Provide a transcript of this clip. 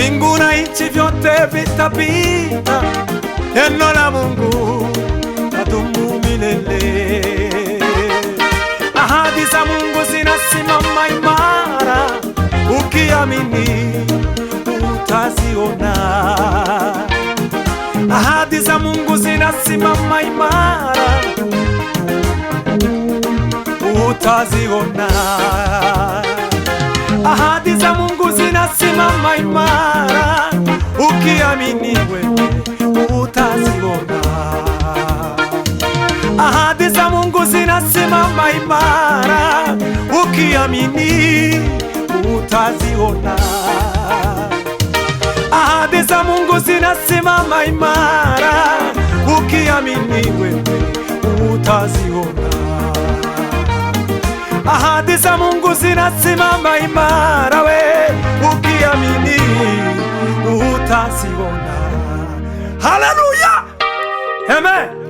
Mbingu na nchi vyote vitapita, neno la Mungu ladumu milele. Ahadi za Mungu zinasimama imara, ukiamini utaziona. Ahadi za Mungu zinasimama imara, utaziona. Ahadi za Mungu zinasimama imara, ukiamini wewe utaziona. Ahadi za Mungu zinasimama imara, ukiamini utaziona. Ahadi za Mungu zinasimama imara, ukiamini wewe utaziona. Ahadi za Mungu zinasimama imara, we ukiamini utaziona. Haleluya, amen.